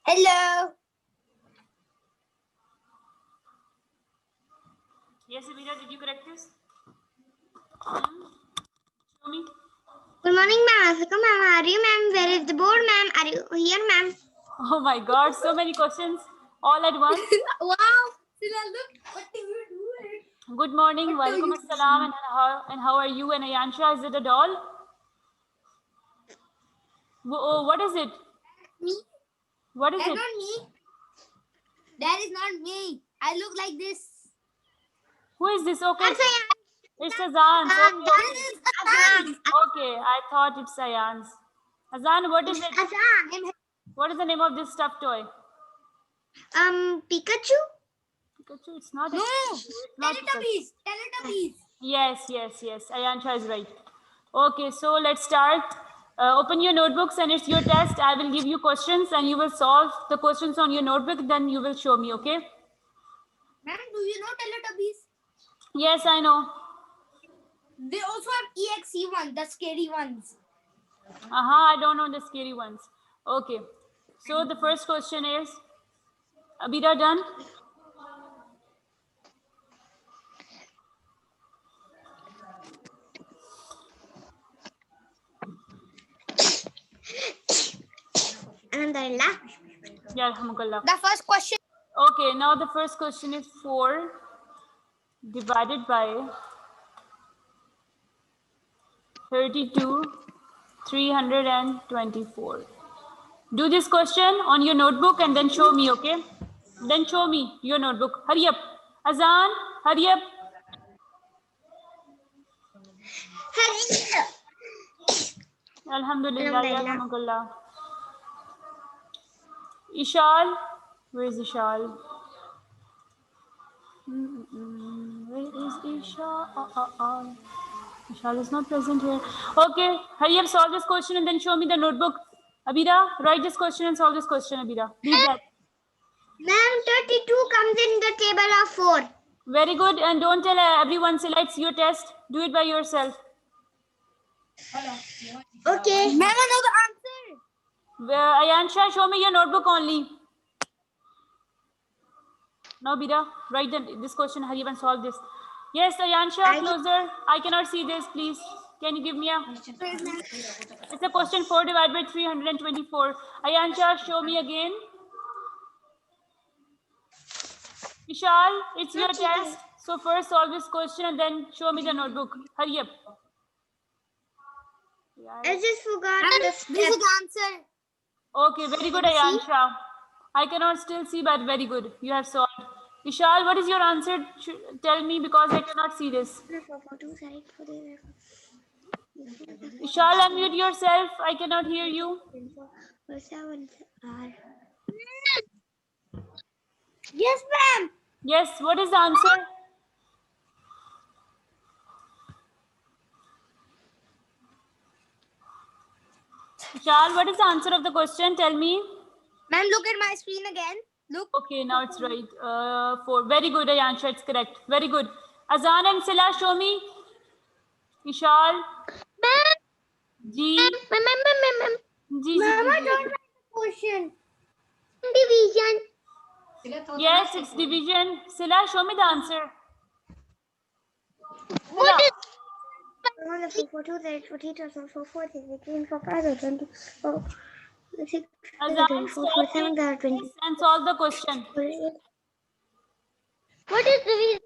Hello. Yes, Abira, did you correct this? Show me. Good morning, ma'am. Africa, ma'am. Are you, ma'am? Where is the board, ma'am? Are you here, ma'am? Oh my God, so many questions all at once. Wow. Sila, look. What do you do? Good morning, walaikum assalam, and how are you? And Ayansha, is it a doll? Oh, what is it? Me? What is That's it? not me. That is not me. I look like this. Who is this? Okay, That's it's Azan. Azan. This is Azan. Okay, I thought it's Ayan's. Azan, what is it? Azan. What is the name of this stuffed toy? Pikachu? Pikachu, it's not. No. It's not Teletubbies. Teletubbies. Yes. Ayansha is right. Okay, so let's start. Open your notebooks and it's your test. I will give you questions and you will solve the questions on your notebook. Then you will show me, okay? Ma'am, do you know Teletubbies? Yes, I know. They also have EXE ones, the scary ones. I don't know the scary ones. Okay, so the first question is, Abira, done? Alhamdulillah. Yeah, alhamdulillah. The first question. Okay, now the first question is 4 divided by 32, 324. Do this question on your notebook and then show me, okay? Then show me your notebook. Hurry up. Azan, hurry up. Alhamdulillah, ya alhamdulillah. Ishal, where is Ishal? Where is Ishal? Ishal is not present here. Okay, hurry up, solve this question and then show me the notebook. Abira, write this question and solve this question, Abira. Read that. Ma'am, 32 comes in the table of 4. Very good. And don't tell everyone, Sila, it's your test. Do it by yourself. Okay. Ma'am, I know the answer. Ayansha, show me your notebook only. Now, Bira, write this question. Hurry up and solve this. Yes, Ayansha, closer. I cannot see this, please. Can you give me a... It's a question 4 divided by 324. Ayansha, show me again. Vishal, it's your test. So first solve this question and then show me the notebook. Hurry up. I just forgot this is the answer. Okay, very good, Ayansha. I cannot still see, but very good. You have solved. Vishal, what is your answer? Tell me because I cannot see this. Vishal, unmute yourself. I cannot hear you. Yes, ma'am. Yes, what is the answer? Vishal, what is the answer of the question? Tell me. Ma'am, look at my screen again. Look. Okay, now it's right. 4. Very good, Ayansha. It's correct. Very good. Azan and Sila, show me. Vishal. Ma'am. G. Ma'am. G. Ma'am, I don't like the question. Division. Yes, it's division. Sila, show me the answer. What is... Azan, stop it and solve the question. What is division?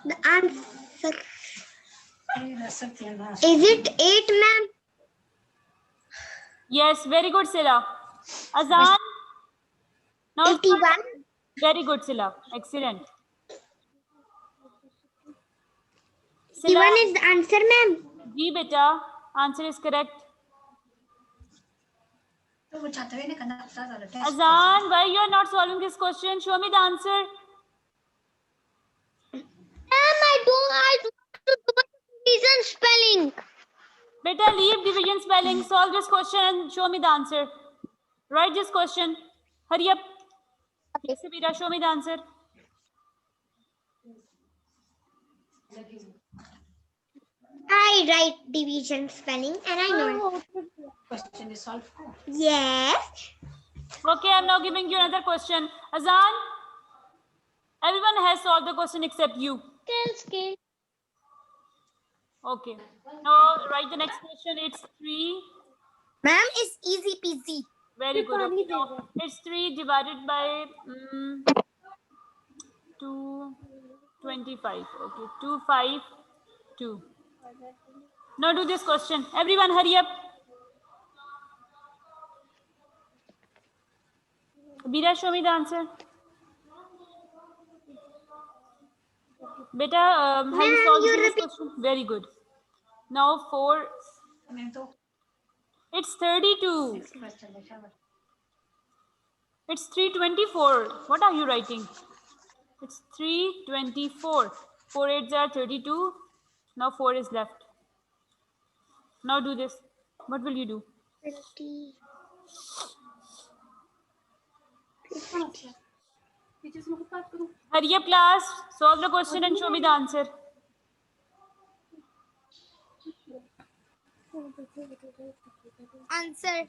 The answer. Is it 8, ma'am? Yes, very good, Sila. Azan. Now 81. Very good, Sila. Excellent. 81 is the answer, ma'am. Ji, beta. Answer is correct. Azan, why you are not solving this question? Show me the answer. Ma'am, I don't do division spelling. Beta, leave division spelling. Solve this question and show me the answer. Write this question. Hurry up. Yes, Sabira, show me the answer. I write division spelling and I know it. Question is solved. Yes. Okay, I'm now giving you another question. Azan, everyone has solved the question except you. Scale. Okay. Now write the next question. It's 3. Ma'am, it's easy peasy. Very good. Okay. Now, it's 3 divided by 225. Okay. 252. Now do this question. Everyone hurry up. Bira, show me the answer. Beta, have you Ma'am, solved you this repeat. question? Very good. Now 4. It's 32. It's 324. What are you writing? It's 324. 4 8s are 32. Now 4 is left. Now do this. What will you do? 20. Hurry up, class. Solve the question and show me the answer. Answer.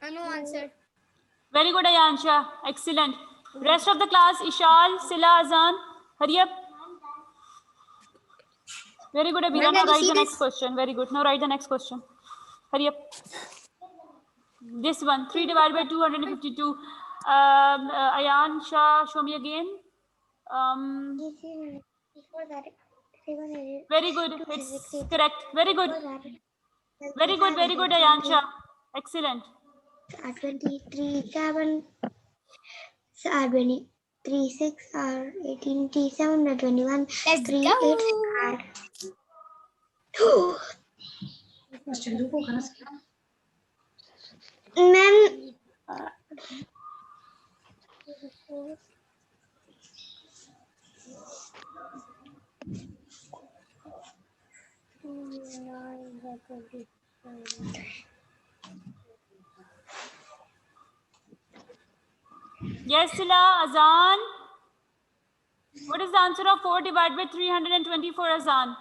No answer. Very good, Ayansha. Excellent. Rest of the class, Ishal, Sila, Azan. Hurry up. Very good, Abira. Now write the next question. Very good. Now write the next question. Hurry up. This one, 3 divided by 252. Ayansha, show me again. Before that, Very good. It's correct. Very good. Very good. Very good, Ayansha. Excellent. 23, 7, 23, 6, 18, 7, 21, 3, 8, Question do ko khana se. Ma'am, Yes, Sila, Azan. What is the answer of 4 divided by 324, Azan?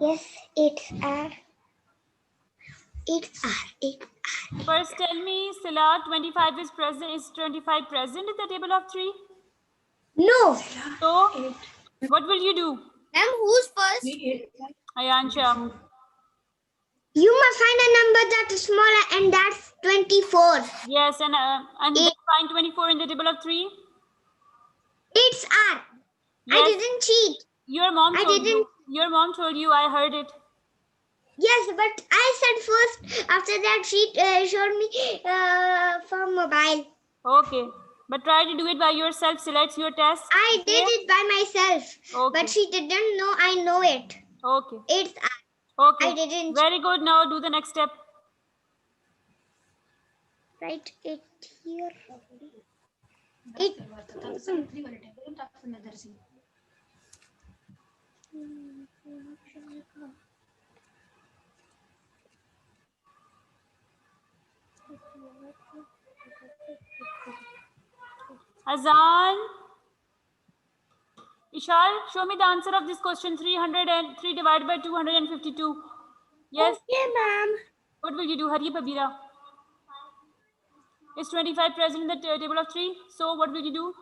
yes, it's R. First, tell me, Sila, 25 is present. Is 25 present in the table of 3? No. So, what will you do? Ma'am, who's first? Ayansha. You must find a number that is smaller, and that's 24. Yes, and then find 24 in the table of 3. It's R. Yes. I didn't cheat. Your mom I told you. didn't. Your mom told you. I heard it. Yes, but I said first. After that, she showed me from mobile. Okay. But try to do it by yourself. Select your test. I did it by myself. Okay. But she didn't know I know it. Okay. It's R. Okay. I didn't. Very good. Now do the next step. Write it here. Azan. Ishal, show me the answer of this question. 303 divided by 252. Yes. Okay, ma'am. What will you do? Hurry up, Abira. Is 25 present in the table of 3? So what will you do?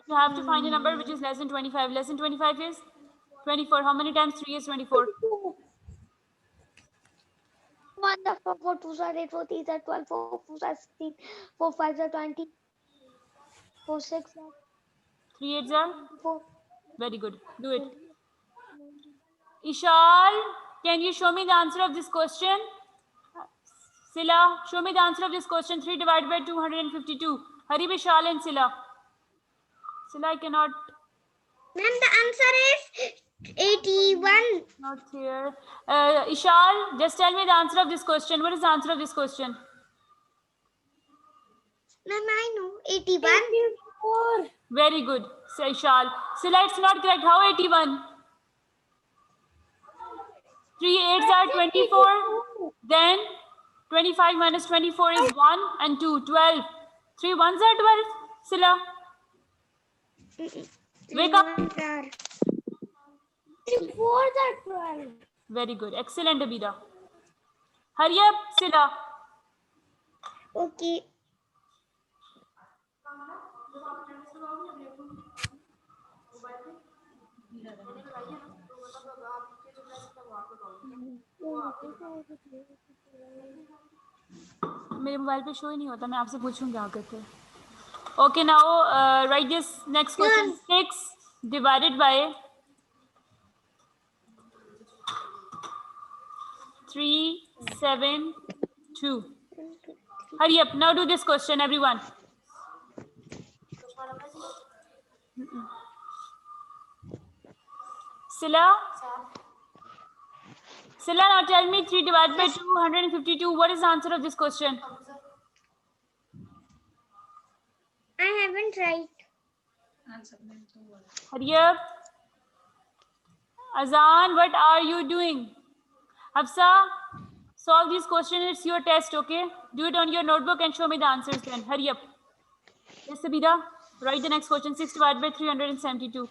You have to find a number which is less than 25. Less than 25 is 24. How many times 3 is 24? 1, 4, 2, 8, 4, 3, 12, 4, 2, 16, 4, 5, 20, 4, 6, 3 8s are? 4. Very good. Do it. Ishal, can you show me the answer of this question? Sila, show me the answer of this question. 3 divided by 252. Hurry, Ishal and Sila. Sila, I cannot. Ma'am, the answer is Not here. Ishal, just tell me the answer of this question. What is the answer of this question? Ma'am, I know. 81. Very good. So Ishal. Sila, it's not correct. How 81? 3 8s are 24. Then 25 minus 24 is 1 and 2. 12. 3 1s are 12. Sila. Wake up. 3 4s are 12. Very good. Excellent, Abida. Hurry up, Sila. Okay. मेरे mobile पे show ही नहीं होता मैं आपसे पूछूंगी आगे थे okay now right this next question 6 divided by 372 hurry up now do this question everyone Sila, now tell me 3 divided by 252. What is the answer of this question? I haven't tried. Hurry up. Azan, what are you doing? Hafsa, solve this question. It's your test, okay? Do it on your notebook and show me the answers then. Hurry up. Yes, Sabida. Write the next question. 6 divided by 372.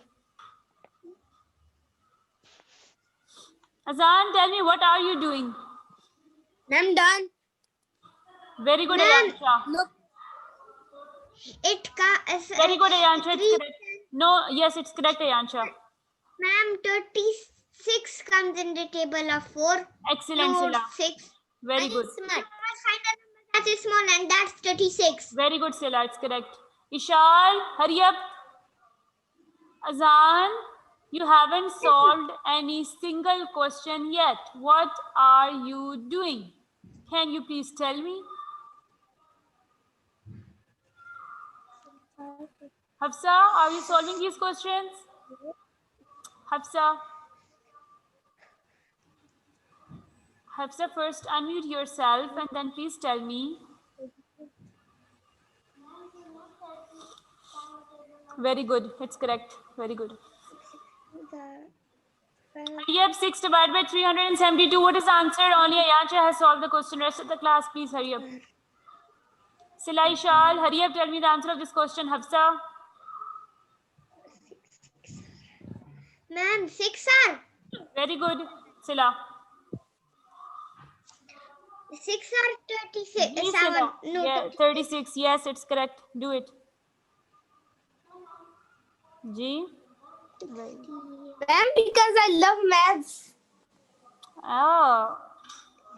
Azan, tell me what are you doing? I'm done. Very good, Ayansha. Look. Very good, Ayansha. It's correct. No, yes, it's correct, Ayansha. Ma'am, 36 comes in the table of 4. Excellent, Sila. 6. Very good. My final number that is small and that's 36. Very good, Sila. It's correct. Ishal, hurry up. Azan, you haven't solved any single question yet. What are you doing? Can you please tell me? Hafsa, are you solving these questions? Hafsa. Hafsa, first unmute yourself and then please tell me. Very good. It's correct. Very good. Yep, 6 divided by 372. What is the answer? Only Ayansha has solved the question. Rest of the class, please hurry up. Sila, Ishal, hurry up. Tell me the answer of this question. Hafsa. Ma'am, 6 are. Very good. Sila. 6 are 36. Yes, 7. Sila. No, Yeah, 36. Yes, it's correct. Do it. G. Ma'am, because I love maths. Oh,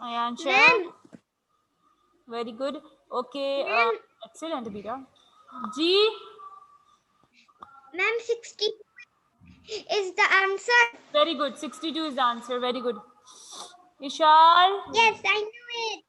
Ayansha. Ma'am. Very good. Okay. Excellent, Abida. G. Ma'am, 60 is the answer. Very good. 62 is the answer. Very good. Ishal. Yes, I knew it.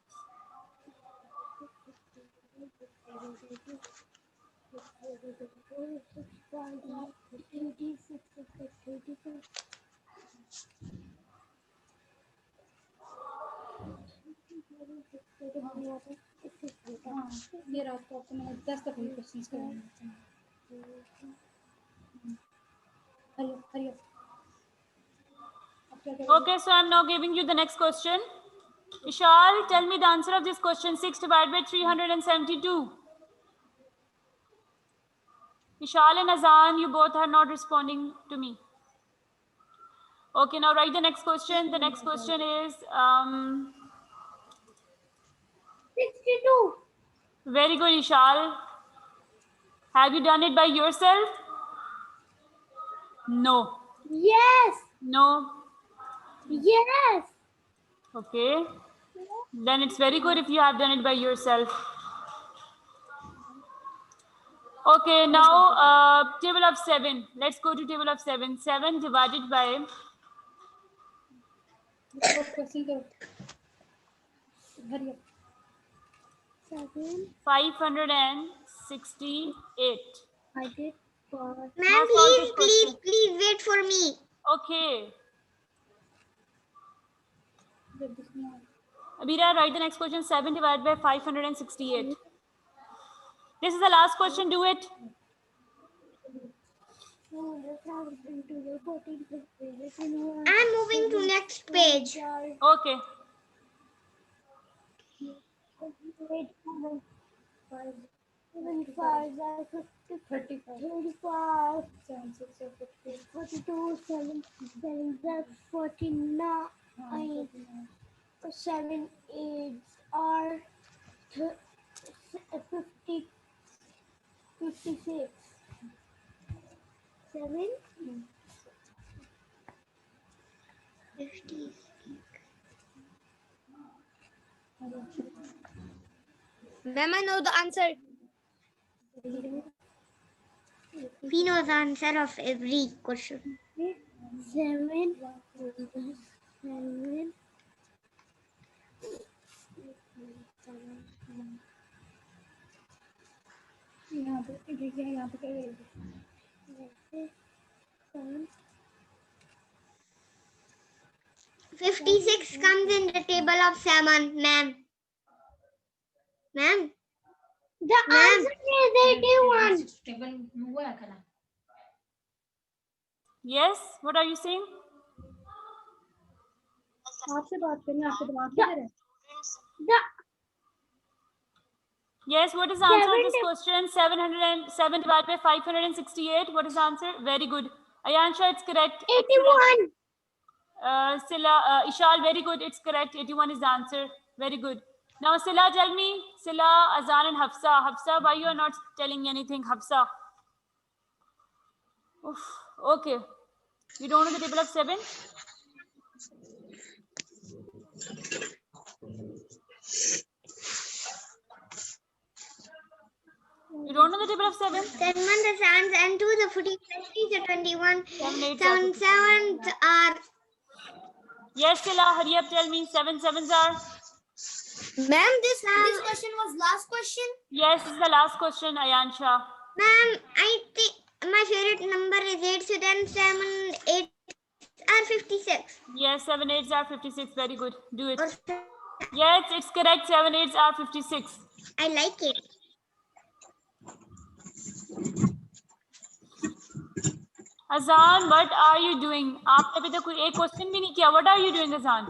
ये रात को आपको मैंने 10 दफे questions करवाए हरियो Okay, so I'm now giving you the next question. Ishal, tell me the answer of this question. 6 divided by 372. Ishal and Azan, you both are not responding to me. Okay, now write the next question. The next question is 62. very good, Ishal. Have you done it by yourself? No. Yes. No. Yes. Okay. Then it's very good if you have done it by yourself. Okay, now table of 7. Let's go to table of 7. 7 divided by 568. I did. Ma'am, please wait for me. Okay. Abira, write the next question. 7 divided by 568. This is the last question. Do it. I'm moving to next page. Okay. 35, 42, 7, 49, 7, 8 are 50, 56. 7, 56. Ma'am, I know the answer. We know the answer of every question. 7, 7. यहाँ पे देखिए, यहाँ पे क्या है? 56 comes in the table of 7, ma'am. Ma'am. The answer is 81. Yes. What are you saying? आपसे बात करनी है, आपके दिमाग किधर है? Yes. What is the answer of this question? 707 divided by 568. What is the answer? Very good. Ayansha, it's correct. 81. Sila, Ishal, very good. It's correct. 81 is the answer. Very good. Now, Sila, tell me. Sila, Azan, and Hafsa. Hafsa, why you are not telling anything? Hafsa. Oof. Okay. You don't know the table of 7? You don't know the table of 7? 7 the sands and 2 the 40, 50 the 21. 7 7 are. Yes, Sila, hurry up, tell me. 7 7s are. Ma'am, this question was last question. Yes, this is the last question, Ayansha. Ma'am, I think my favorite number is 8, so then 7, 8 are 56. Yes, 7 8s are 56. Very good. Do it. Yes, it's correct. 7 8s are 56. I like it. Azan, what are you doing? आपने अभी तक कोई एक question भी नहीं किया. What are you doing, Azan?